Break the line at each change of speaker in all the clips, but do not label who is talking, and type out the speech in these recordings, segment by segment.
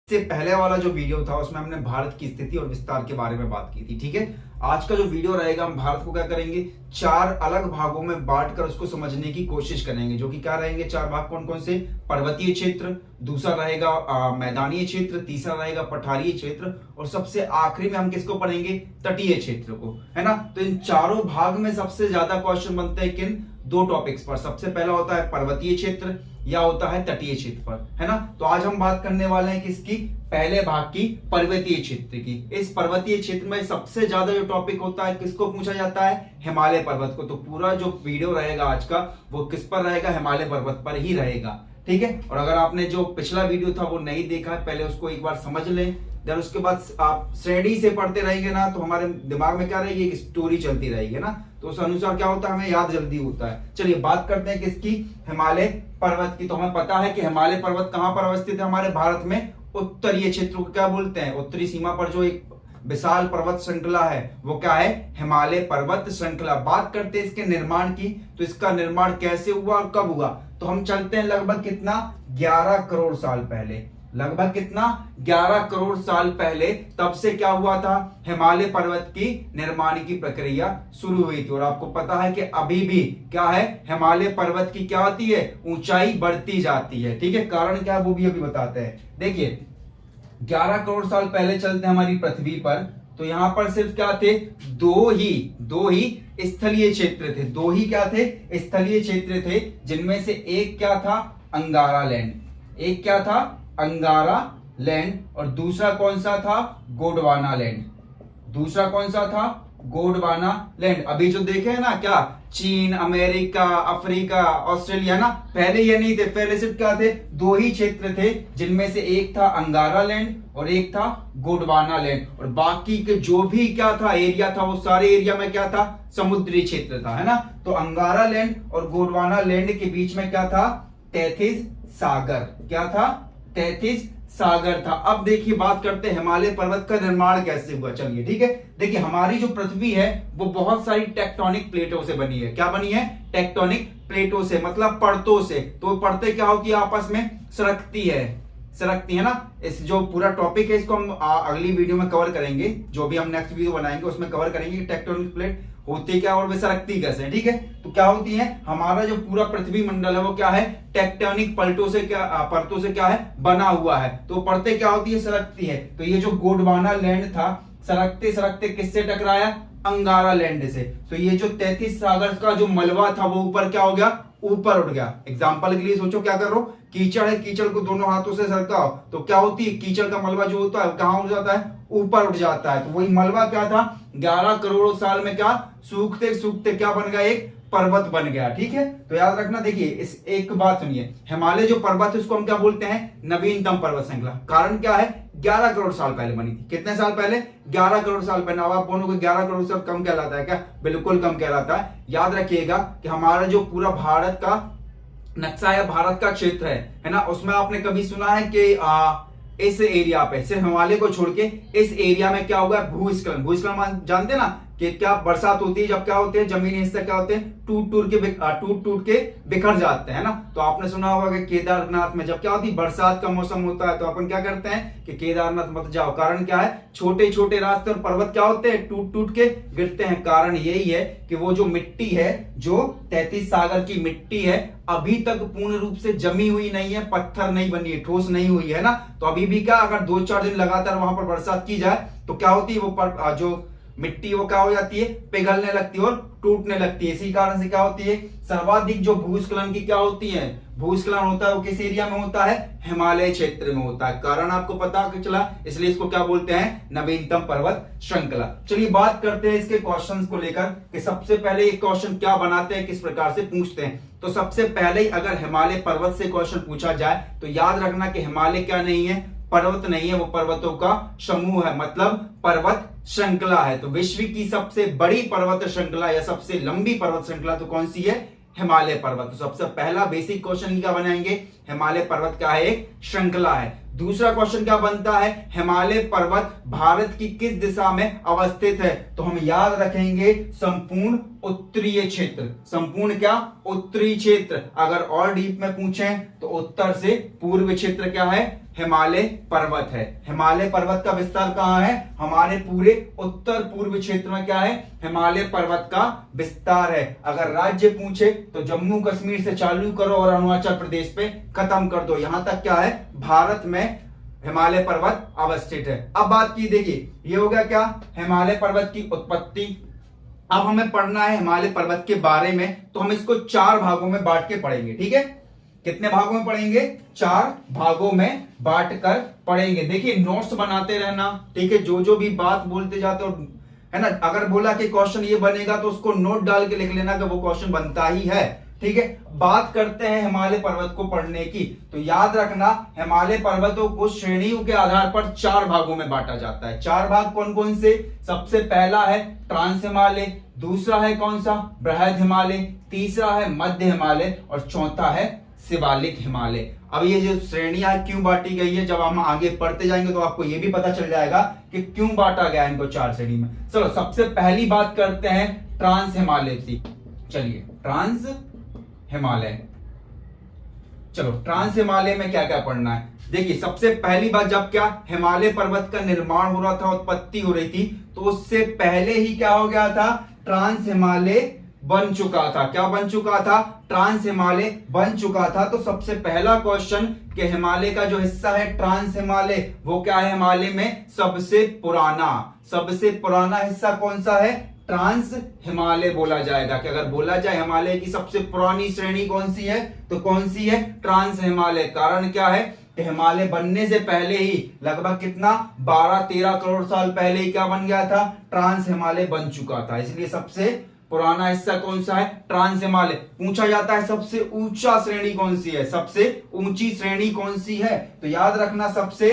से पहले वाला जो वीडियो था उसमें हमने भारत की स्थिति और विस्तार के बारे में बात की थी। ठीक है, आज का जो वीडियो रहेगा हम भारत को क्या करेंगे, चार अलग भागों में बांटकर उसको समझने की कोशिश करेंगे। जो कि क्या रहेंगे, चार भाग कौन कौन से, पर्वतीय क्षेत्र, दूसरा रहेगा मैदानी क्षेत्र, तीसरा रहेगा पठारीय क्षेत्र और सबसे आखिरी में हम किसको पढ़ेंगे, तटीय क्षेत्र को, है ना। तो इन चारों भाग में सबसे ज्यादा क्वेश्चन बनते हैं किन दो टॉपिक्स पर। सबसे पहला होता है पर्वतीय क्षेत्र या होता है तटीय क्षेत्र पर, है ना। तो आज हम बात करने वाले हैं किसकी, पहले भाग की, पर्वतीय क्षेत्र की। इस पर्वतीय क्षेत्र में सबसे ज्यादा जो टॉपिक होता है किसको पूछा जाता है, हिमालय पर्वत को। तो पूरा जो वीडियो रहेगा आज का वो किस पर रहेगा, हिमालय पर्वत पर ही रहेगा। ठीक है, और अगर आपने जो पिछला वीडियो था वो नहीं देखा है, पहले उसको एक बार समझ लें, देन उसके बाद आप श्रेणी से पढ़ते रहेंगे ना तो हमारे दिमाग में क्या रहेगी, एक स्टोरी चलती रहेगी ना, तो उस अनुसार क्या होता है, हमें याद जल्दी होता है। चलिए बात करते हैं किसकी, हिमालय पर्वत की। तो हमें पता है कि हिमालय पर्वत कहां पर अवस्थित है हमारे भारत में, उत्तरीय क्षेत्र को क्या बोलते हैं, उत्तरी सीमा पर जो एक विशाल पर्वत श्रृंखला है वो क्या है, हिमालय पर्वत श्रृंखला। बात करते हैं इसके निर्माण की, तो इसका निर्माण कैसे हुआ और कब हुआ, तो हम चलते हैं लगभग कितना, 11 करोड़ साल पहले। लगभग कितना, 11 करोड़ साल पहले, तब से क्या हुआ था, हिमालय पर्वत की निर्माण की प्रक्रिया शुरू हुई थी। और आपको पता है कि अभी भी क्या है, हिमालय पर्वत की क्या होती है, ऊंचाई बढ़ती जाती है। ठीक है, कारण क्या है वो भी अभी बताते हैं। देखिए 11 करोड़ साल पहले चलते हैं हमारी पृथ्वी पर, तो यहां पर सिर्फ क्या थे, दो ही स्थलीय क्षेत्र थे। दो ही क्या थे, स्थलीय क्षेत्र थे, जिनमें से एक क्या था, अंगारा लैंड। एक क्या था, अंगारा लैंड, और दूसरा कौन सा था, गोंडवाना लैंड। दूसरा कौन सा था, गोंडवाना लैंड। अभी जो देखे है ना, क्या चीन, अमेरिका, अफ्रीका, ऑस्ट्रेलिया ना, पहले ये नहीं थे, पहले सिर्फ क्या थे, दो ही क्षेत्र थे, जिनमें से एक था अंगारा लैंड और एक था गोंडवाना लैंड। और बाकी के जो भी क्या था एरिया था, वो सारे एरिया में क्या था, समुद्री क्षेत्र था, है ना। तो अंगारा लैंड और गोंडवाना लैंड के बीच में क्या था, तैथिस सागर। क्या था, तैथिस सागर था। अब देखिए बात करते हैं हिमालय पर्वत का निर्माण कैसे हुआ। चलिए ठीक है, देखिए हमारी जो पृथ्वी है वो बहुत सारी टेक्टोनिक प्लेटों से बनी है। क्या बनी है, टेक्टोनिक प्लेटों से, मतलब परतों से। तो परतें क्या होती है, आपस में सरकती है ना। इस जो पूरा टॉपिक है इसको हम अगली वीडियो में कवर करेंगे, जो भी हम नेक्स्ट वीडियो बनाएंगे उसमें कवर करेंगे कि टेक्टोनिक प्लेट होती क्या और वे सरकती कैसे। ठीक है, तो क्या होती है, हमारा जो पूरा पृथ्वी मंडल है वो क्या है, टेक्टोनिक परतों से क्या है, बना हुआ है। तो परतें क्या होती है, सरकती है। तो ये जो गोंडवाना लैंड था, सरकते सरकते किससे टकराया, अंगारा लैंड से। तो ये जो तैथिस सागर का जो मलबा था वो ऊपर क्या हो गया, ऊपर उठ गया। एग्जाम्पल के लिए सोचो, क्या कर रहे हो, कीचड़ है, कीचड़ को दोनों हाथों से सरकाओ तो क्या होती है, कीचड़ का मलबा जो होता है कहां उठ जाता है, ऊपर उठ जाता है। तो वही मलबा क्या था, 11 करोड़ साल में क्या सूखते सूखते क्या बन गया, एक पर्वत बन गया। ठीक है, तो याद रखना। देखिए इस एक बात सुनिए, हिमालय जो पर्वत है उसको हम क्या बोलते हैं, नवीनतम पर्वत श्रृंखला। कारण क्या है, 11 करोड़ साल पहले बनी थी। कितने साल पहले, 11 करोड़ साल पहले। अब आप बोलोगे 11 करोड़ साल कम कहलाता है क्या, बिल्कुल कम कहलाता है। याद रखिएगा कि हमारा जो पूरा भारत का नक्शा है, भारत का क्षेत्र है ना, उसमें आपने कभी सुना है कि इस एरिया पे सिर्फ हिमालय को छोड़ के इस एरिया में क्या हुआ है, भूस्खलन। भूस्खलन जानते हैं ना, कि क्या बरसात होती है जब क्या होते हैं, जमीनी हिस्से क्या होते हैं, टूट टूट के बिखर जाते हैं ना। तो आपने सुना होगा कि केदारनाथ में जब क्या होती है, बरसात का मौसम होता है तो अपन क्या करते हैं कि केदारनाथ मत जाओ। कारण क्या है, छोटे छोटे रास्ते और पर्वत क्या होते हैं, टूट टूट के गिरते हैं। कारण यही है कि वो जो मिट्टी है, जो तैथिस सागर की मिट्टी है, अभी तक पूर्ण रूप से जमी हुई नहीं है, पत्थर नहीं बनी है, ठोस नहीं हुई है ना। तो अभी भी क्या, अगर 2-4 दिन लगातार वहां पर बरसात की जाए तो क्या होती है, वो जो मिट्टी वो क्या हो जाती है, पिघलने लगती है और टूटने लगती है। इसी कारण से क्या होती है, सर्वाधिक जो भूस्खलन की क्या होती है, भूस्खलन होता है वो किस एरिया में होता है, हिमालय क्षेत्र में होता है। कारण आपको पता चला, इसलिए इसको क्या बोलते हैं, नवीनतम पर्वत श्रृंखला। चलिए बात करते हैं इसके क्वेश्चंस को लेकर कि सबसे पहले एक क्वेश्चन क्या बनाते हैं, किस प्रकार से पूछते हैं। तो सबसे पहले अगर हिमालय पर्वत से क्वेश्चन पूछा जाए तो याद रखना कि हिमालय क्या नहीं है, पर्वत नहीं है, वो पर्वतों का समूह है, मतलब पर्वत श्रृंखला है। तो विश्व की सबसे बड़ी पर्वत श्रृंखला या सबसे लंबी पर्वत श्रृंखला तो कौन सी है, हिमालय पर्वत। तो सबसे पहला बेसिक क्वेश्चन क्या बनाएंगे, हिमालय पर्वत का है, एक श्रृंखला है। दूसरा क्वेश्चन क्या बनता है, हिमालय पर्वत भारत की किस दिशा में अवस्थित है। तो हम याद रखेंगे संपूर्ण उत्तरीय क्षेत्र, संपूर्ण क्या, उत्तरी क्षेत्र। अगर और डीप में पूछें तो उत्तर से पूर्व क्षेत्र क्या है, हिमालय पर्वत है। हिमालय पर्वत का विस्तार कहां है, हमारे पूरे उत्तर पूर्व क्षेत्र में क्या है, हिमालय पर्वत का विस्तार है। अगर राज्य पूछे तो जम्मू कश्मीर से चालू करो और अरुणाचल प्रदेश पे खत्म कर दो, यहां तक क्या है, भारत में हिमालय पर्वत अवस्थित है। अब बात की, देखिए ये हो गया क्या, हिमालय पर्वत की उत्पत्ति। अब हमें पढ़ना है हिमालय पर्वत के बारे में, तो हम इसको 4 भागों में बांट के पढ़ेंगे। ठीक है, कितने भागों में पढ़ेंगे, 4 भागों में बांट कर पढ़ेंगे। देखिए नोट्स बनाते रहना, ठीक है, जो भी बात बोलते जाते हो, है ना। अगर बोला कि क्वेश्चन ये बनेगा तो उसको नोट डाल के लिख लेना कि वो क्वेश्चन बनता ही है। ठीक है, बात करते हैं हिमालय पर्वत को पढ़ने की, तो याद रखना हिमालय पर्वतों को श्रेणियों के आधार पर 4 भागों में बांटा जाता है। 4 भाग कौन कौन से, सबसे पहला है ट्रांस हिमालय, दूसरा है कौन सा, बृहद हिमालय, तीसरा है मध्य हिमालय और चौथा है शिवालिक हिमालय। अब ये जो श्रेणियां क्यों बांटी गई है, जब हम आगे पढ़ते जाएंगे तो आपको ये भी पता चल जाएगा कि क्यों बांटा गया इनको 4 श्रेणी में। चलो सबसे पहली बात करते हैं ट्रांस हिमालय की। चलिए ट्रांस हिमालय, चलो ट्रांस हिमालय में क्या क्या पढ़ना है। देखिए सबसे पहली बात, जब क्या हिमालय पर्वत का निर्माण हो रहा था, उत्पत्ति हो रही थी, तो उससे पहले ही क्या हो गया था, ट्रांस हिमालय बन चुका था। क्या बन चुका था, ट्रांस हिमालय बन चुका था। तो सबसे पहला क्वेश्चन कि हिमालय का जो हिस्सा है ट्रांस हिमालय, वो क्या है, हिमालय में सबसे पुराना हिस्सा कौन सा है, ट्रांस हिमालय बोला जाएगा। कि अगर बोला जाए हिमालय की सबसे पुरानी श्रेणी कौन सी है, तो कौन सी है, ट्रांस हिमालय। कारण क्या है कि हिमालय बनने से पहले ही लगभग कितना 12-13 करोड़ साल पहले ही क्या बन गया था, ट्रांस हिमालय बन चुका था। इसलिए सबसे पुराना हिस्सा कौन सा है, ट्रांस हिमालय। पूछा जाता है सबसे ऊंचा श्रेणी कौन सी है, सबसे ऊंची श्रेणी कौन सी है, तो याद रखना सबसे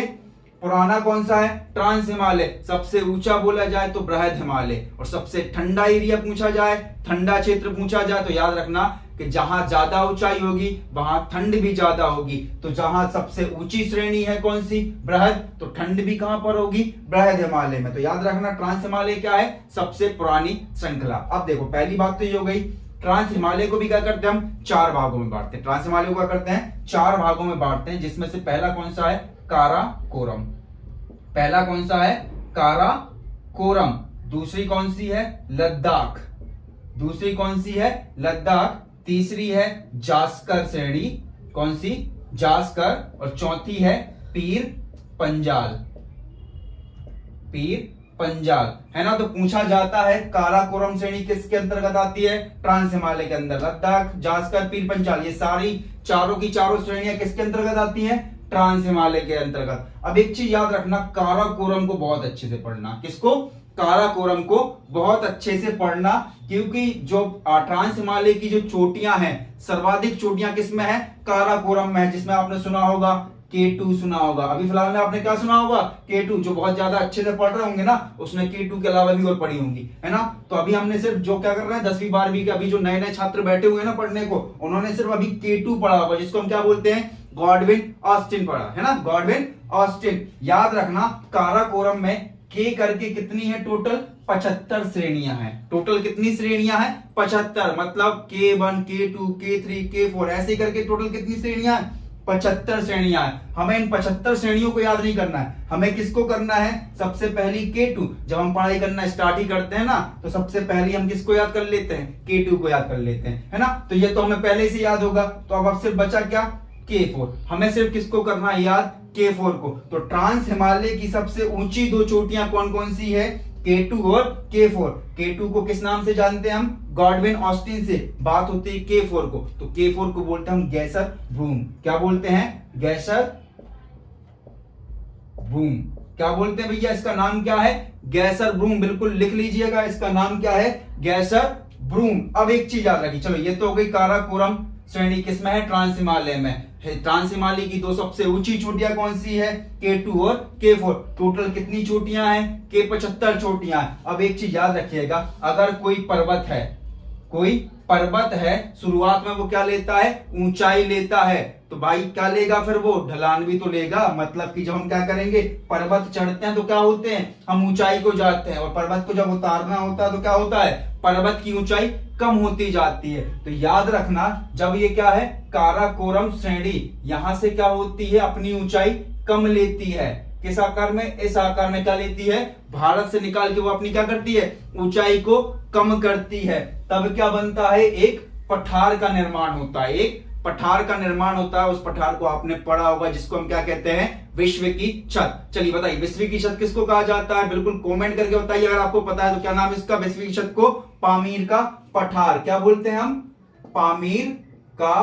पुराना कौन सा है, ट्रांस हिमालय। सबसे ऊंचा बोला जाए तो बृहद हिमालय। और सबसे ठंडा एरिया पूछा जाए, ठंडा क्षेत्र पूछा जाए, तो याद रखना कि जहां ज्यादा ऊंचाई होगी वहां ठंड भी ज्यादा होगी। तो जहां सबसे ऊंची श्रेणी है कौन सी, बृहद, तो ठंड भी कहां पर होगी, बृहद हिमालय में। तो याद रखना ट्रांस हिमालय क्या है, सबसे पुरानी श्रृंखला। अब देखो पहली बात तो ये हो गई, ट्रांस हिमालय को भी क्या करते हैं हम, 4 भागों में बांटते हैं। ट्रांस हिमालय को क्या करते हैं, 4 भागों में बांटते हैं, जिसमें से पहला कौन सा है, काराकोरम। पहला कौन सा है, काराकोरम। दूसरी कौन सी है, लद्दाख। दूसरी कौन सी है, लद्दाख। तीसरी है जास्कर श्रेणी, कौन सी, जास्कर। और चौथी है पीर पंजाल, पीर पंजाल, है ना। तो पूछा जाता है काराकोरम श्रेणी किसके अंतर्गत आती है, ट्रांस हिमालय के अंदर। लद्दाख, जास्कर, पीर पंजाल, ये सारी चारों की चारों श्रेणियां किसके अंतर्गत आती हैं, ट्रांस हिमालय के अंतर्गत। अब एक चीज याद रखना, काराकोरम को बहुत अच्छे से पढ़ना। किसको, काराकोरम को बहुत अच्छे से पढ़ना, क्योंकि जो ट्रांस हिमालय की जो चोटियां हैं, सर्वाधिक चोटियां किसमें है, काराकोरम में है। जिसमें आपने सुना होगा K2 सुना होगा, अभी फिलहाल में आपने क्या सुना होगा, K2। जो बहुत ज्यादा अच्छे से पढ़ रहे होंगे ना, उसने K2 के अलावा भी और पढ़ी होंगी, है ना। तो अभी हमने सिर्फ जो क्या कर रहे हैं, 10वीं 12वीं के अभी जो नए नए छात्र बैठे हुए हैं ना पढ़ने को, उन्होंने सिर्फ अभी K2 पढ़ा होगा, जिसको हम क्या बोलते हैं, गॉडविन ऑस्टिन पढ़ा है ना, गॉडविन ऑस्टिन। याद रखना काराकोरम में K करके कितनी है, टोटल 75 श्रेणियां हैं। टोटल कितनी श्रेणियां हैं, 75। मतलब K1, K2, K3, K4 ऐसे करके टोटल कितनी श्रेणियां हैं, 75 श्रेणियां हैं। हमें इन 75 श्रेणियों को याद नहीं करना है, हमें किसको करना है, सबसे पहली K2। जब हम पढ़ाई करना स्टार्ट ही करते हैं ना, तो सबसे पहले हम किसको याद कर लेते हैं, K2 को याद कर लेते हैं, है ना। तो ये तो हमें पहले से याद होगा। तो अब सिर्फ बचा क्या, K4। हमें सिर्फ किसको करना है याद, K4 को। तो ट्रांस हिमालय की सबसे ऊंची 2 चोटियां कौन कौन सी है, K2 और K4। K2 को किस नाम से जानते हैं हम, गॉडविन ऑस्टिन से। बात होती है K4 को, तो K4 को बोलते हैं हम गैसर ब्रूम। क्या बोलते हैं, गैसर ब्रूम। क्या बोलते हैं भैया, इसका नाम क्या है, गैसर ब्रूम। बिल्कुल लिख लीजिएगा, इसका नाम क्या है, गैसर ब्रूम। अब एक चीज याद रखिए, चलो ये तो हो गई काराकोरम श्रेणी, किसमें है, ट्रांस हिमालय में। ट्रांस हिमालय की 2 सबसे ऊंची चोटियां कौन सी है, K2 और K4। टोटल कितनी चोटियां हैं, K 75 चोटियां हैं। अब एक चीज याद रखिएगा, अगर कोई पर्वत है, कोई पर्वत है, शुरुआत में वो क्या लेता है, ऊंचाई लेता है। तो भाई क्या लेगा फिर, वो ढलान भी तो लेगा। मतलब कि जब हम क्या करेंगे, पर्वत चढ़ते हैं तो क्या होते हैं, हम ऊंचाई को जाते हैं, और पर्वत को जब उतारना होता है तो क्या होता है, पर्वत की ऊंचाई कम होती जाती है। तो याद रखना, जब ये क्या है, काराकोरम श्रेणी, यहां से क्या होती है, अपनी ऊंचाई कम लेती है। किस आकार में, इस आकार में क्या लेती है, भारत से निकाल के वो अपनी क्या करती है, ऊंचाई को कम करती है। तब क्या बनता है, एक पठार का निर्माण होता है, एक पठार का निर्माण होता है। उस पठार को आपने पढ़ा होगा, जिसको हम क्या कहते हैं, विश्व की छत। चलिए बताइए, विश्व की छत किसको कहा जाता है, बिल्कुल कमेंट करके बताइए अगर आपको पता है तो। क्या नाम इसका, विश्व की छत को पामीर का पठार क्या बोलते हैं हम, पामीर का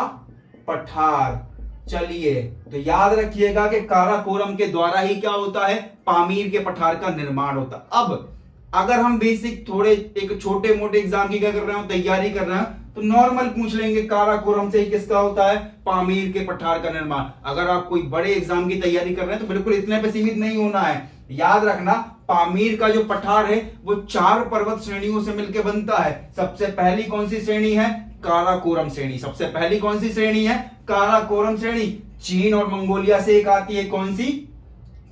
पठार। चलिए तो याद रखिएगा कि काराकोरम के द्वारा ही क्या होता है, पामीर के पठार का निर्माण होता है। अब अगर हम बेसिक थोड़े एक छोटे मोटे एग्जाम की क्या कर रहे हो, तैयारी कर रहे हैं, तो नॉर्मल पूछ लेंगे काराकोरम से ही किसका होता है, पामीर के पठार का निर्माण। अगर आप कोई बड़े एग्जाम की तैयारी कर रहे हैं तो बिल्कुल इतने पे सीमित नहीं होना है। याद रखना, पामीर का जो पठार है वो 4 पर्वत श्रेणियों से मिलकर बनता है। सबसे पहली कौन सी श्रेणी है, काराकोरम श्रेणी। सबसे पहली कौन सी श्रेणी है, काराकोरम श्रेणी। चीन और मंगोलिया से एक आती है, कौन सी,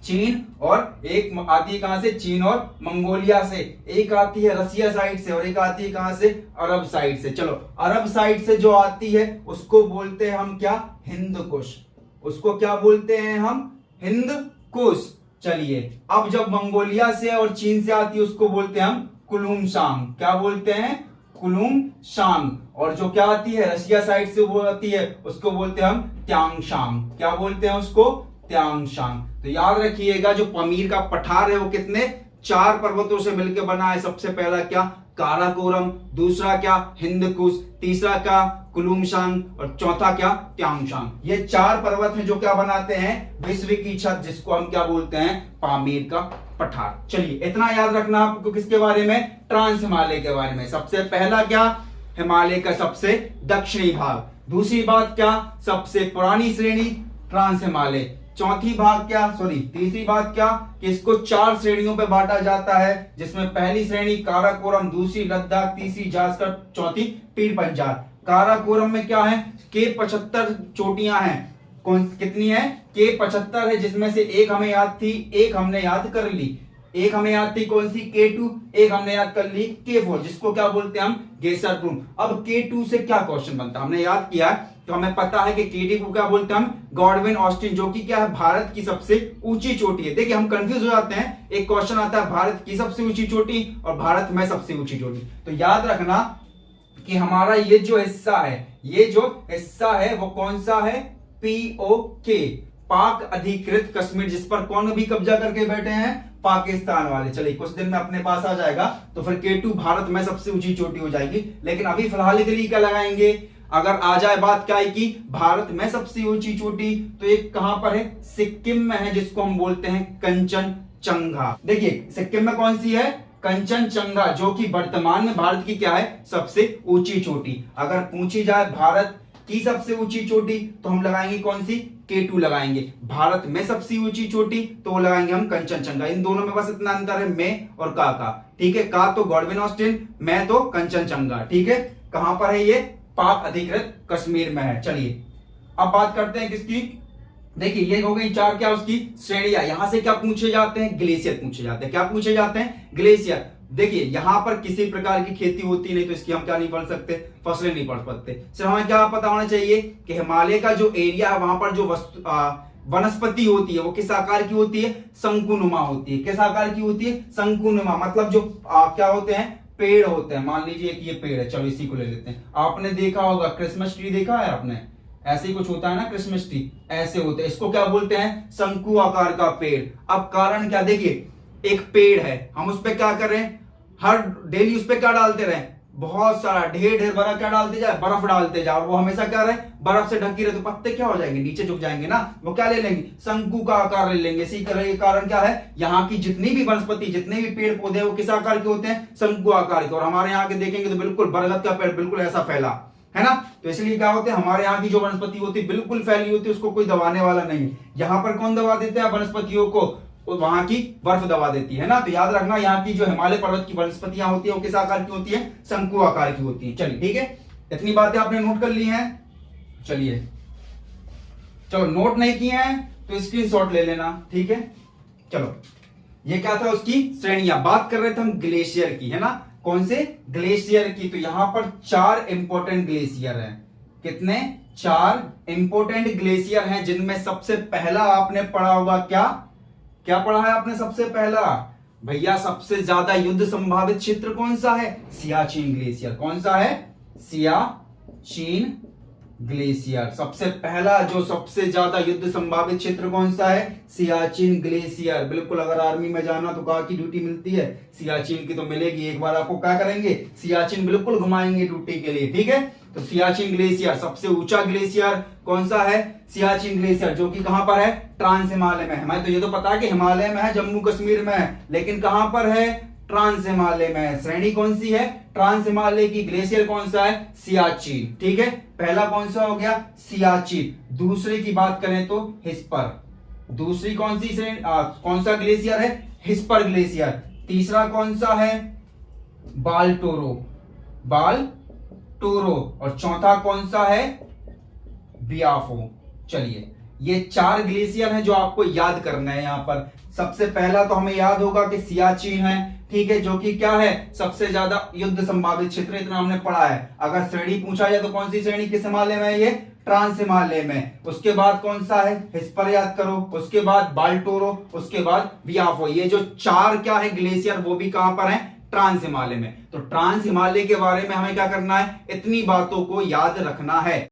चीन, और एक आती है कहां से, चीन और मंगोलिया से। एक आती है रसिया साइड से और एक आती है कहां से, अरब साइड से। चलो अरब साइड से जो आती है उसको बोलते हैं हम क्या, हिंद कुश। उसको क्या बोलते हैं हम, हिंद कुश। चलिए अब जब मंगोलिया से और चीन से आती है उसको बोलते हैं हम कुलुमशांग। क्या बोलते हैं, कुलुमशांग। और जो क्या आती है रशिया साइड से वो आती है उसको बोलते हैं हम त्यांगशांग। क्या बोलते हैं उसको, त्यांगशांग। तो याद रखिएगा, जो पामीर का पठार है वो कितने, 4 पर्वतों से मिलकर बना है। सबसे पहला क्या, काराकोरम, दूसरा क्या, हिंदकुश, तीसरा क्या, कुलुमशांग, और चौथा क्या, त्यांगशांग। ये 4 पर्वत हैं जो क्या बनाते हैं, विश्व की छत, जिसको हम क्या बोलते हैं, पामीर का पठार। चलिए इतना याद रखना आपको किसके बारे में, ट्रांस हिमालय के बारे में। सबसे पहला क्या, हिमालय का सबसे दक्षिणी भाग। दूसरी बात क्या, सबसे पुरानी श्रेणी ट्रांस हिमालय। चौथी भाग क्या, तीसरी बात क्या, कि इसको 4 श्रेणियों पे बांटा जाता है, जिसमें पहली श्रेणी काराकोरम, दूसरी लद्दाख, तीसरी जास्कर, चौथी पीर पंजाल। काराकोरम में क्या है, के 75 चोटियां हैं। कौन कितनी है, के 75 है, जिसमें से एक हमें याद थी, एक हमने याद कर ली। एक हमें याद थी कौन सी, K2, एक हमने याद कर ली K4, जिसको क्या बोलते हैं हम, गेसरप्रूम। अब K2 से क्या क्वेश्चन बनता है, हमने याद किया तो हमें पता है कि K2 को क्या बोलते हैं हम, गॉडविन ऑस्टिन, जो कि क्या है, भारत की सबसे ऊंची चोटी है। देखिए हम कंफ्यूज हो जाते हैं, एक क्वेश्चन आता है भारत की सबसे ऊंची चोटी और भारत में सबसे ऊंची चोटी। तो याद रखना कि हमारा ये जो हिस्सा है, ये जो हिस्सा है वो कौन सा है, POK, पाक अधिकृत कश्मीर, जिस पर कौन भी कब्जा करके बैठे हैं, पाकिस्तान वाले। चलिए कुछ दिन में अपने पास आ जाएगा तो फिर K2 भारत में सबसे ऊंची चोटी हो जाएगी। लेकिन अभी फिलहाल के लिए क्या लगाएंगे, अगर आ जाए बात क्या है कि भारत में सबसे ऊंची चोटी, तो एक कहां पर है, सिक्किम में है, जिसको हम बोलते हैं कंचनजंगा। देखिए सिक्किम में कौन सी है, कंचनजंगा, जो कि वर्तमान में भारत की क्या है, सबसे ऊंची चोटी। अगर पूछी जाए भारत की सबसे ऊंची चोटी तो हम लगाएंगे कौन सी, K2 लगाएंगे। भारत में सबसे ऊंची चोटी तो वो लगाएंगे हम कंचनजंगा। इन दोनों में बस इतना अंतर है, में और का। ठीक है, का तो गॉडविन ऑस्टिन, में तो कंचनजंगा। ठीक है, कहां पर है ये, पाक अधिकृत कश्मीर में है। चलिए अब बात करते हैं किसकी, देखिए ये हो गई 4 क्या उसकी श्रेणियां। यहां से क्या पूछे जाते हैं, ग्लेशियर पूछे जाते हैं। क्या पूछे जाते हैं, ग्लेशियर। देखिए यहां पर किसी प्रकार की खेती होती नहीं, तो इसकी हम क्या नहीं पढ़ सकते, फसलें नहीं पढ़ सकते। सिर्फ हमें क्या पता होना चाहिए कि हिमालय का जो एरिया है वहां पर जो वनस्पति होती है वो किस आकार की होती है, शंकुनुमा होती है। किस आकार की होती है, शंकुनुमा। मतलब जो क्या होते हैं, पेड़ होते हैं। मान लीजिए कि ये पेड़ है, चलो इसी को ले लेते हैं। आपने देखा होगा क्रिसमस ट्री, देखा है आपने, ऐसे ही कुछ होता है ना, क्रिसमस ट्री ऐसे होते हैं। इसको क्या बोलते हैं, शंकु आकार का पेड़। अब कारण क्या, देखिए एक पेड़ है, हम उस पर क्या कर रहे हैं, हर डेली उस पर क्या डालते रहे, बहुत सारा ढेर बर्फ क्या डालते जाए, बर्फ डालते जाओ। वो हमेशा क्या रहे, बर्फ से ढकी रहे, तो पत्ते क्या हो जाएंगे, नीचे झुक जाएंगे ना। वो क्या ले लेंगे, शंकु का आकार ले लेंगे। इसी तरह के कारण क्या है, यहाँ की जितनी भी वनस्पति, जितने भी पेड़ पौधे वो किस आकार के होते हैं, शंकु आकार के। और हमारे यहाँ के देखेंगे तो बिल्कुल बरगद का पेड़ बिल्कुल ऐसा फैला है ना। तो इसलिए क्या होते हैं, हमारे यहाँ की जो वनस्पति होती है बिल्कुल फैली होती है, उसको कोई दबाने वाला नहीं है। यहाँ पर कौन दबा देते हैं वनस्पतियों को, वहां की बर्फ दबा देती है ना। तो याद रखना, यहाँ की जो हिमालय पर्वत की वनस्पतियां होती है वो किस आकार की होती है, शंकु आकार की होती है। चलिए ठीक है, इतनी बातें आपने नोट कर ली हैं? चलिए, चलो नोट नहीं किए हैं तो स्क्रीनशॉट ले लेना, ठीक है। चलो, ये क्या था, उसकी श्रेणियां। बात कर रहे थे हम ग्लेशियर की, है ना। कौन से? ग्लेशियर की। तो यहां पर 4 इंपॉर्टेंट ग्लेशियर हैं। कितने? 4 इंपॉर्टेंट ग्लेशियर हैं, जिनमें सबसे पहला आपने पढ़ा होगा क्या? क्या पढ़ा है आपने सबसे पहला? भैया सबसे ज्यादा युद्ध संभावित क्षेत्र कौन सा है? सियाचिन ग्लेशियर। कौन सा है? सियाचिन ग्लेशियर। सबसे पहला जो सबसे ज्यादा युद्ध संभावित क्षेत्र कौन सा है? सियाचिन ग्लेशियर। बिल्कुल, अगर आर्मी में जाना तो कहाँ की ड्यूटी मिलती है? सियाचिन की तो मिलेगी। एक बार आपको क्या करेंगे? सियाचिन बिल्कुल घुमाएंगे ड्यूटी के लिए, ठीक है। तो सियाचिन ग्लेशियर सबसे ऊंचा ग्लेशियर कौन सा है? सियाचिन ग्लेशियर, जो कि कहां पर है? ट्रांस हिमालय में है। हमें तो ये तो पता है कि हिमालय में है, जम्मू कश्मीर में है, लेकिन कहां पर है? ट्रांस हिमालय में है। श्रेणी कौन सी है? ट्रांस हिमालय की। ग्लेशियर कौन सा है? सियाचिन, ठीक है। पहला कौन सा हो गया? सियाचिन। दूसरे की बात करें तो हिस्पर। दूसरी कौन सी श्रेणी, कौन सा ग्लेशियर है? Hispa glacier. तीसरा कौन सा है? बालटोरो। बालटोरो। और चौथा कौन सा है? बियाफो। चलिए, ये 4 ग्लेशियर हैं जो आपको याद करना है। यहां पर सबसे पहला तो हमें याद होगा कि सियाचिन है, ठीक है, जो कि क्या है? सबसे ज्यादा युद्ध संभावित क्षेत्र। इतना हमने पढ़ा है। अगर श्रेणी पूछा जाए तो कौन सी श्रेणी किस हिमालय में है? ये ट्रांस हिमालय में। उसके बाद कौन सा है? हिस्पर याद करो। उसके बाद बाल्टोरो, उसके बाद बियाफो। ये जो 4 क्या है ग्लेशियर, वो भी कहां पर है? ट्रांस हिमालय में। तो ट्रांस हिमालय के बारे में हमें क्या करना है? इतनी बातों को याद रखना है।